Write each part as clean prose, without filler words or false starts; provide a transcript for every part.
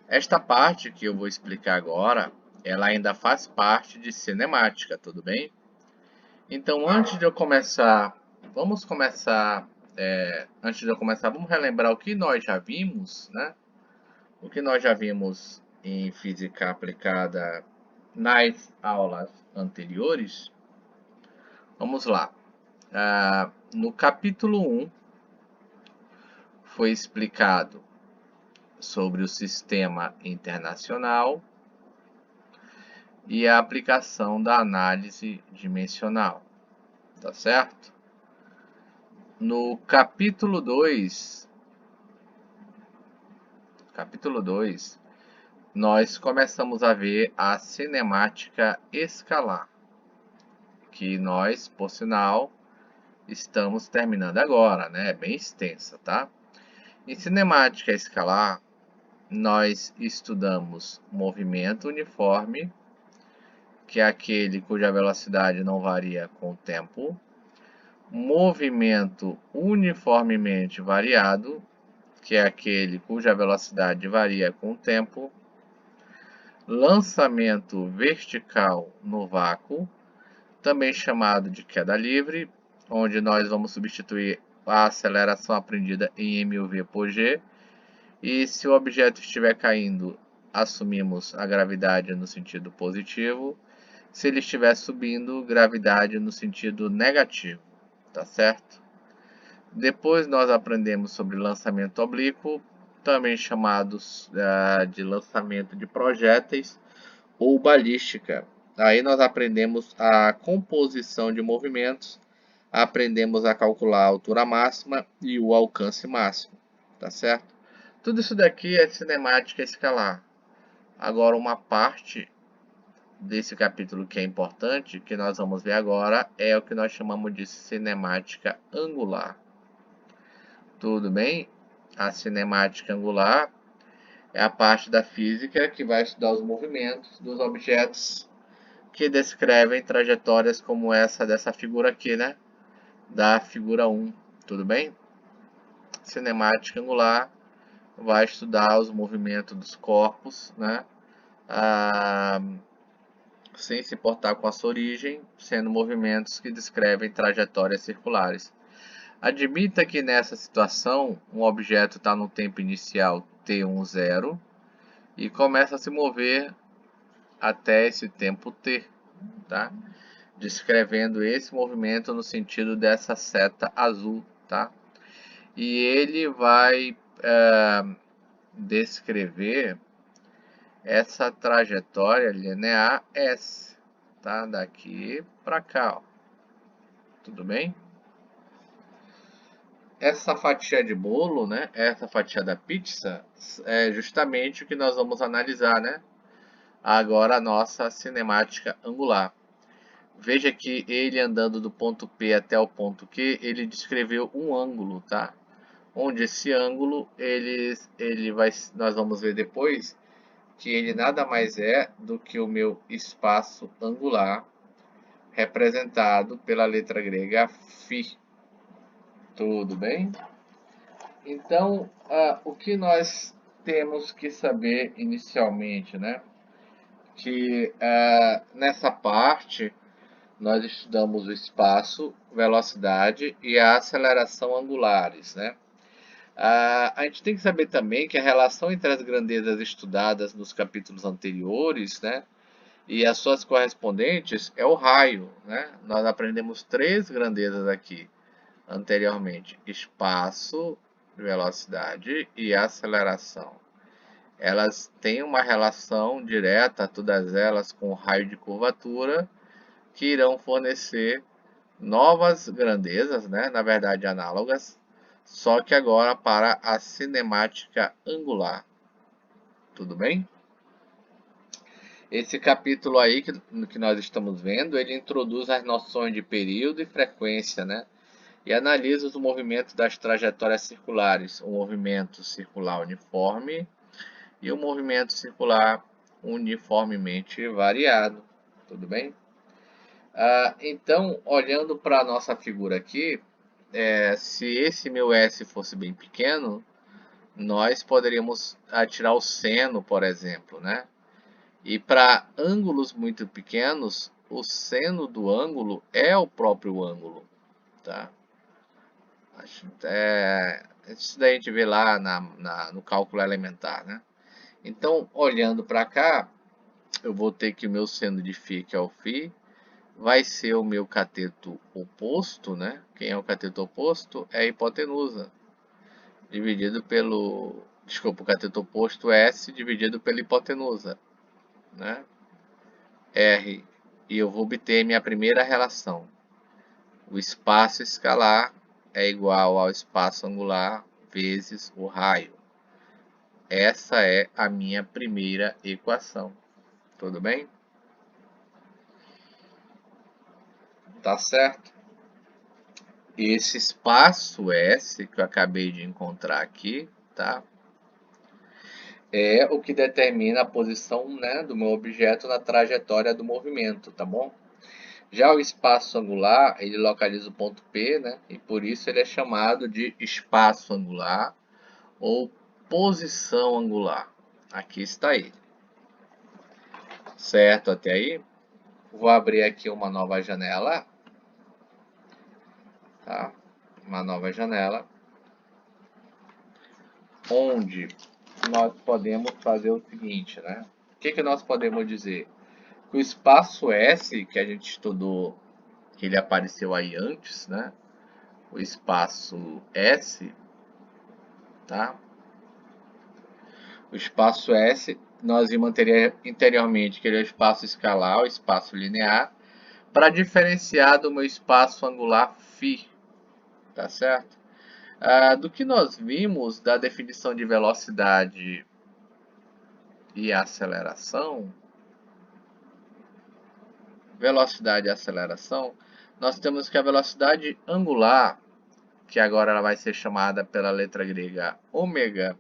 Esta parte que eu vou explicar agora, ela ainda faz parte de cinemática, tudo bem? Então, antes de eu começar, vamos relembrar o que nós já vimos, né? O que nós já vimos em física aplicada nas aulas anteriores. Vamos lá. No capítulo 1 foi explicado sobre o sistema internacional e a aplicação da análise dimensional, tá certo? No capítulo 2, nós começamos a ver a cinemática escalar, que nós, por sinal, estamos terminando agora, né? É bem extensa, tá? Em cinemática escalar, nós estudamos movimento uniforme, que é aquele cuja velocidade não varia com o tempo, movimento uniformemente variado, que é aquele cuja velocidade varia com o tempo, lançamento vertical no vácuo, também chamado de queda livre, onde nós vamos substituir a aceleração aprendida em mv por g, e se o objeto estiver caindo, assumimos a gravidade no sentido positivo, se ele estiver subindo, gravidade no sentido negativo, tá certo? Depois nós aprendemos sobre lançamento oblíquo, também chamados de lançamento de projéteis ou balística. Aí nós aprendemos a composição de movimentos, aprendemos a calcular a altura máxima e o alcance máximo, tá certo? Tudo isso daqui é cinemática escalar. Agora, uma parte desse capítulo que é importante, que nós vamos ver agora, é o que nós chamamos de cinemática angular. Tudo bem? A cinemática angular é a parte da física que vai estudar os movimentos dos objetos que descrevem trajetórias como essa dessa figura aqui, né? Da figura 1, tudo bem? Cinemática angular vai estudar os movimentos dos corpos, né? Sem se importar com a sua origem, sendo movimentos que descrevem trajetórias circulares. Admita que nessa situação, um objeto está no tempo inicial t10 e começa a se mover até esse tempo t, tá? Descrevendo esse movimento no sentido dessa seta azul, tá? E ele vai descrever essa trajetória linear S, tá? Daqui para cá, ó. Tudo bem? Essa fatia de bolo, né? Essa fatia da pizza é justamente o que nós vamos analisar, né? Agora a nossa cinemática angular. Veja que ele andando do ponto P até o ponto Q, ele descreveu um ângulo, tá? Onde esse ângulo, nós vamos ver depois que ele nada mais é do que o meu espaço angular, representado pela letra grega φ. Tudo bem? Então, o que nós temos que saber inicialmente, né? Que nessa parte nós estudamos o espaço, velocidade e a aceleração angulares, né? A gente tem que saber também que a relação entre as grandezas estudadas nos capítulos anteriores, né, e as suas correspondentes é o raio, né? Nós aprendemos 3 grandezas aqui anteriormente: espaço, velocidade e aceleração. Elas têm uma relação direta, todas elas, com o raio de curvatura, que irão fornecer novas grandezas, né? Na verdade análogas, só que agora para a cinemática angular. Tudo bem? Esse capítulo aí que nós estamos vendo, ele introduz as noções de período e frequência, né? E analisa os movimentos das trajetórias circulares, o movimento circular uniforme e o movimento circular uniformemente variado. Tudo bem? Então, olhando para a nossa figura aqui, se esse meu S fosse bem pequeno, nós poderíamos tirar o seno, por exemplo, né? E para ângulos muito pequenos, o seno do ângulo é o próprio ângulo, tá? Isso daí a gente vê lá no cálculo elementar, né? Então, olhando para cá, eu vou ter que o meu seno de φ, que é o φ, vai ser o meu cateto oposto, né? Quem é o cateto oposto? É a hipotenusa, dividido pelo... Desculpa, o cateto oposto S dividido pela hipotenusa, né? R. E eu vou obter minha primeira relação. O espaço escalar é igual ao espaço angular vezes o raio. Essa é a minha primeira equação. Tudo bem? Tá certo? Esse espaço S que eu acabei de encontrar aqui, tá? É o que determina a posição, né, do meu objeto na trajetória do movimento, tá bom? Já o espaço angular, ele localiza o ponto P, né? E por isso ele é chamado de espaço angular ou posição angular. Aqui está ele. Certo até aí? Vou abrir aqui uma nova janela. Tá? Uma nova janela. Onde nós podemos fazer o seguinte, né? O que nós podemos dizer? Que o espaço S, que a gente estudou, que ele apareceu aí antes, né? O espaço S, tá? O espaço S, nós vimos anteriormente que ele é o espaço escalar, o espaço linear, para diferenciar do meu espaço angular φ, tá certo? Do que nós vimos da definição de velocidade e aceleração, velocidade e aceleração, nós temos que a velocidade angular, que agora ela vai ser chamada pela letra grega ômega,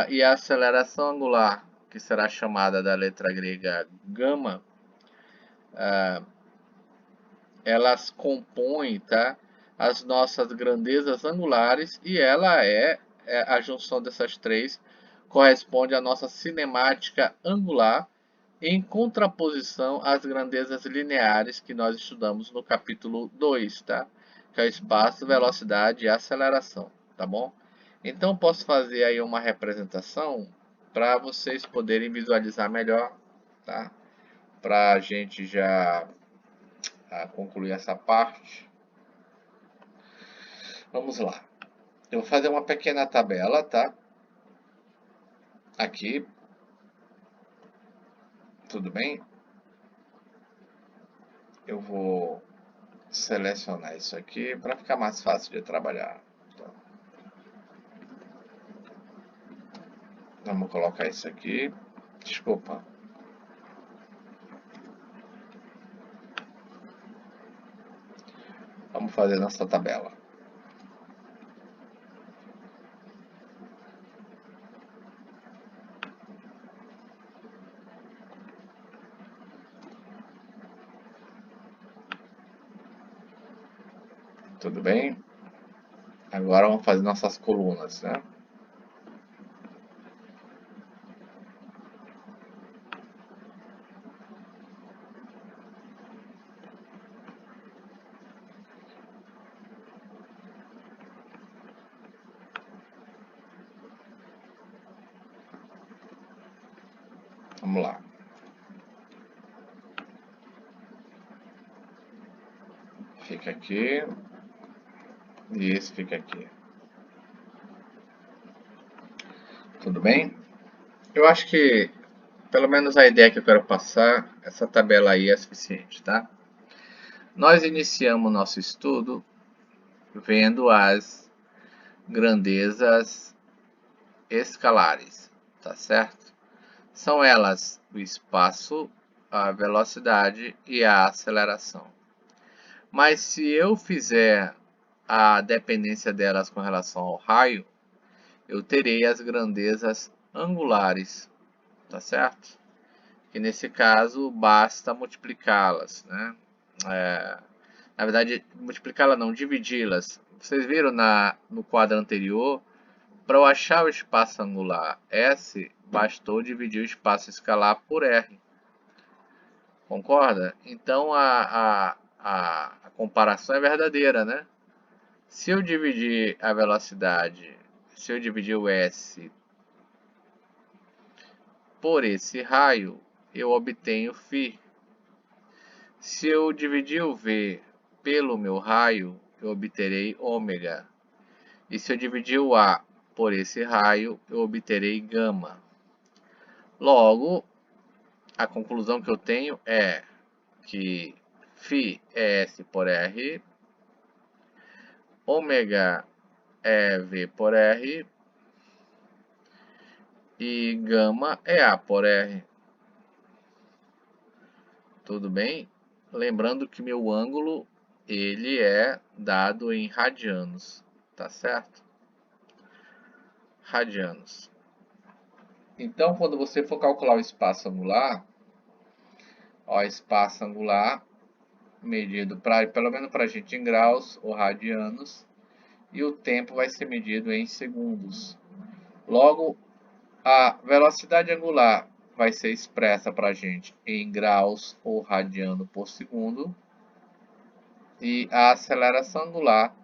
e a aceleração angular, que será chamada da letra grega gama, elas compõem, tá, as nossas grandezas angulares e ela a junção dessas três corresponde à nossa cinemática angular em contraposição às grandezas lineares que nós estudamos no capítulo 2, tá? Que é o espaço, velocidade e aceleração, tá bom? Então posso fazer aí uma representação para vocês poderem visualizar melhor, tá? Para a gente já concluir essa parte. Vamos lá. Eu vou fazer uma pequena tabela, tá? Aqui. Tudo bem? Eu vou selecionar isso aqui para ficar mais fácil de trabalhar. Então, vamos colocar isso aqui. Desculpa. Vamos fazer nossa tabela. Tudo bem? Agora vamos fazer nossas colunas, né? Vamos lá. Fica aqui. E esse fica aqui. Tudo bem? Eu acho que, pelo menos a ideia que eu quero passar, essa tabela aí é suficiente, tá? Nós iniciamos nosso estudo vendo as grandezas escalares, tá certo? São elas o espaço, a velocidade e a aceleração. Mas se eu fizer a dependência delas com relação ao raio, eu terei as grandezas angulares, tá certo? Que nesse caso basta multiplicá-las, né? Na verdade, multiplicá-las não, dividi-las. Vocês viram no quadro anterior Para eu achar o espaço angular S, bastou dividir o espaço escalar por R. Concorda? Então a comparação é verdadeira, né? Se eu dividir a velocidade, se eu dividir o S por esse raio, eu obtenho φ. Se eu dividir o V pelo meu raio, eu obterei ômega. E se eu dividir o A por esse raio, eu obterei gama. Logo, a conclusão que eu tenho é que φ é S por R, ômega é V por R e gama é A por R. Tudo bem? Lembrando que meu ângulo ele é dado em radianos, tá certo? Radianos. Então, quando você for calcular o espaço angular, ó, espaço angular medido pelo menos para a gente em graus ou radianos, e o tempo vai ser medido em segundos. Logo, a velocidade angular vai ser expressa para a gente em graus ou radiano por segundo, e a aceleração angular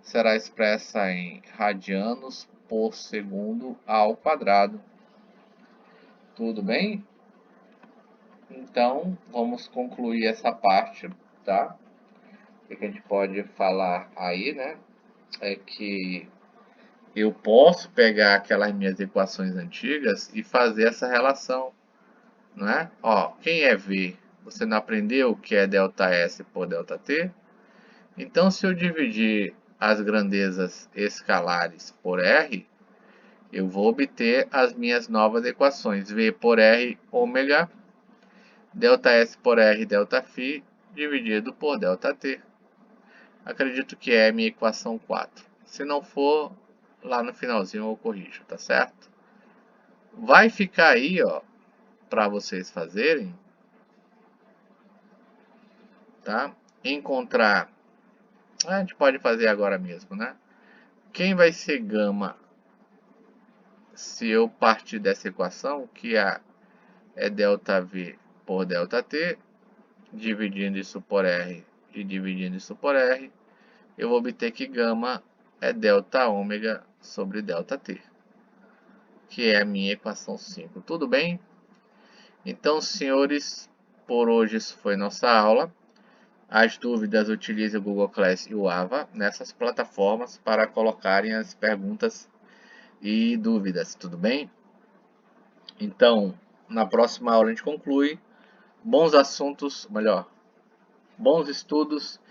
será expressa em radianos por segundo ao quadrado. Tudo bem? Então, vamos concluir essa parte, tá? O que a gente pode falar aí, né? É que eu posso pegar aquelas minhas equações antigas e fazer essa relação, né? Ó, quem é V? Você não aprendeu o que é ΔS por ΔT? Então, se eu dividir as grandezas escalares por R, eu vou obter as minhas novas equações. V por R, ômega, ΔS por R, ΔΦ, dividido por ΔT. Acredito que é a minha equação 4. Se não for, lá no finalzinho eu corrijo, tá certo? Vai ficar aí, ó, para vocês fazerem, tá? Encontrar, a gente pode fazer agora mesmo, né? Quem vai ser gama se eu partir dessa equação, que é ΔV por ΔT, dividindo isso por R e dividindo isso por R, eu vou obter que gama é delta ômega sobre ΔT, que é a minha equação 5. Tudo bem? Então, senhores, por hoje isso foi nossa aula. As dúvidas, utilize o Google Class e o Ava nessas plataformas para colocarem as perguntas e dúvidas, tudo bem? Então, na próxima aula a gente conclui. Bons assuntos, melhor, bons estudos